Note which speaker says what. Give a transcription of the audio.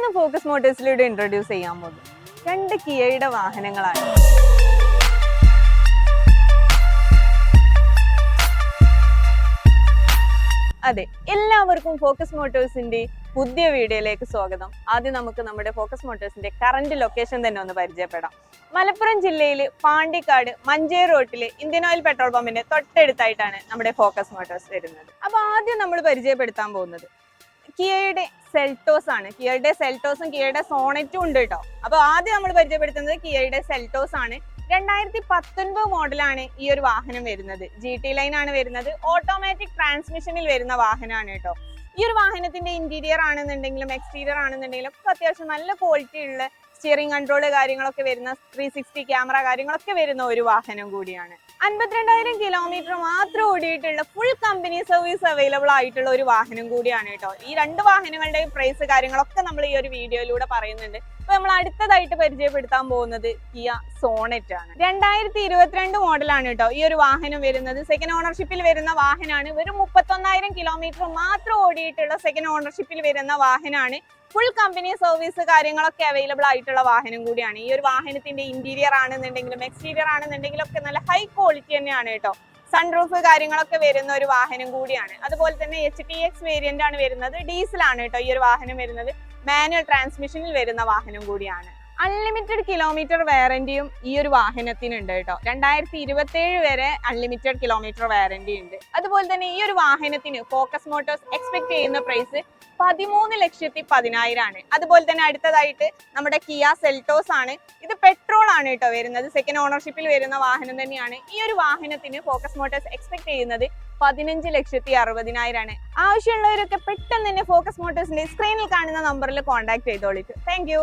Speaker 1: നമ്മളിന്ന് focus മോട്ടോഴ്സിലൂടെ introduce ചെയ്യാൻ പോകുന്നത് രണ്ട് കിയയുടെ വാഹനങ്ങളാണ്. അതെ, എല്ലാവർക്കും ഫോക്കസ് മോട്ടോഴ്സിന്റെ പുതിയ വീഡിയോയിലേക്ക് സ്വാഗതം. ആദ്യം നമുക്ക് നമ്മുടെ ഫോക്കസ് മോട്ടോഴ്സിന്റെ കറന്റ് ലൊക്കേഷൻ തന്നെ ഒന്ന് പരിചയപ്പെടാം. മലപ്പുറം ജില്ലയിൽ പാണ്ടിക്കാട് മഞ്ചേരി റോട്ടിലെ ഇന്ത്യൻ ഓയിൽ പെട്രോൾ പമ്പിന്റെ തൊട്ടടുത്തായിട്ടാണ് നമ്മുടെ ഫോക്കസ് മോട്ടോഴ്സ് വരുന്നത്. അപ്പൊ ആദ്യം നമ്മൾ പരിചയപ്പെടുത്താൻ പോകുന്നത് കിയയുടെ സെൽറ്റോസ് ആണ്. കിയയുടെ സെൽറ്റോസും കിയയുടെ സോണറ്റും ഉണ്ട് കേട്ടോ. അപ്പൊ ആദ്യം നമ്മൾ പരിചയപ്പെടുത്തുന്നത് കിയയുടെ സെൽറ്റോസ് ആണ്. 2019 മോഡലാണ് ഈ ഒരു വാഹനം വരുന്നത്. GT ലൈൻ ആണ് വരുന്നത്. ഓട്ടോമാറ്റിക് ട്രാൻസ്മിഷനിൽ വരുന്ന വാഹനമാണ് കേട്ടോ. ഈ ഒരു വാഹനത്തിന്റെ ഇന്റീരിയർ ആണെന്നുണ്ടെങ്കിലും എക്സ്റ്റീരിയർ ആണെന്നുണ്ടെങ്കിലും ഒക്കെ അത്യാവശ്യം നല്ല ക്വാളിറ്റി ഉള്ള സ്റ്റിയറിംഗ് കൺട്രോള് കാര്യങ്ങളൊക്കെ വരുന്ന 360 ക്യാമറ കാര്യങ്ങളൊക്കെ വരുന്ന ഒരു വാഹനം കൂടിയാണ്. 52,000 കിലോമീറ്റർ മാത്രം ഓടിയിട്ടുള്ള ഫുൾ കമ്പനി സർവീസ് അവൈലബിൾ ആയിട്ടുള്ള ഒരു വാഹനം കൂടിയാണ് കേട്ടോ. ഈ രണ്ട് വാഹനങ്ങളുടെയും പ്രൈസ് കാര്യങ്ങളൊക്കെ നമ്മൾ ഈ ഒരു വീഡിയോയിലൂടെ പറയുന്നുണ്ട്. അപ്പൊ നമ്മൾ അടുത്തതായിട്ട് പരിചയപ്പെടുത്താൻ പോകുന്നത് കിയ സോണറ്റ് ആണ്. 2022 മോഡലാണ് കേട്ടോ ഈ ഒരു വാഹനം വരുന്നത്. സെക്കൻഡ് ഓണർഷിപ്പിൽ വരുന്ന വാഹനമാണ്. വെറും 31,000 കിലോമീറ്റർ മാത്രം ഓടിയിട്ടുള്ള സെക്കൻഡ് ഓണർഷിപ്പിൽ വരുന്ന വാഹനമാണ്. ഫുൾ കമ്പനി സർവീസ് കാര്യങ്ങളൊക്കെ അവൈലബിൾ ആയിട്ടുള്ള വാഹനം കൂടിയാണ്. ഈ ഒരു വാഹനത്തിന്റെ ഇന്റീരിയർ ആണെന്നുണ്ടെങ്കിലും എക്സ്റ്റീരിയർ ആണെന്നുണ്ടെങ്കിലും ഒക്കെ നല്ല ഹൈ ക്വാളിറ്റി തന്നെയാണ് കേട്ടോ. സൺറൂഫ് കാര്യങ്ങളൊക്കെ വരുന്ന ഒരു വാഹനം കൂടിയാണ്. അതുപോലെ തന്നെ HTX വേരിയന്റ് ആണ് വരുന്നത്. ഡീസലാണ് കേട്ടോ ഈ ഒരു വാഹനം വരുന്നത്. മാനുവൽ ട്രാൻസ്മിഷനിൽ വരുന്ന വാഹനം കൂടിയാണ്. അൺലിമിറ്റഡ് കിലോമീറ്റർ വാറന്റിയും ഈ ഒരു വാഹനത്തിനുണ്ട് കേട്ടോ. 2027 വരെ അൺലിമിറ്റഡ് കിലോമീറ്റർ വാറന്റി ഉണ്ട്. അതുപോലെ തന്നെ ഈ ഒരു വാഹനത്തിന് ഫോക്കസ് മോട്ടോഴ്സ് എക്സ്പെക്ട് ചെയ്യുന്ന പ്രൈസ് 13,10,000 ആണ്. അതുപോലെ തന്നെ അടുത്തതായിട്ട് നമ്മുടെ കിയ സെൽറ്റോസ് ആണ്. ഇത് പെട്രോൾ ആണ് കേട്ടോ വരുന്നത്. സെക്കൻഡ് ഓണർഷിപ്പിൽ വരുന്ന വാഹനം തന്നെയാണ്. ഈ ഒരു വാഹനത്തിന് ഫോക്കസ് മോട്ടോഴ്സ് എക്സ്പെക്ട് ചെയ്യുന്നത് 15,60,000 ആണ്. ആവശ്യമുള്ളവരൊക്കെ പെട്ടെന്ന് തന്നെ ഫോക്കസ് മോട്ടോഴ്സിന്റെ സ്ക്രീനിൽ കാണുന്ന നമ്പറിൽ കോൺടാക്ട് ചെയ്തോളിക്കും. Thank you.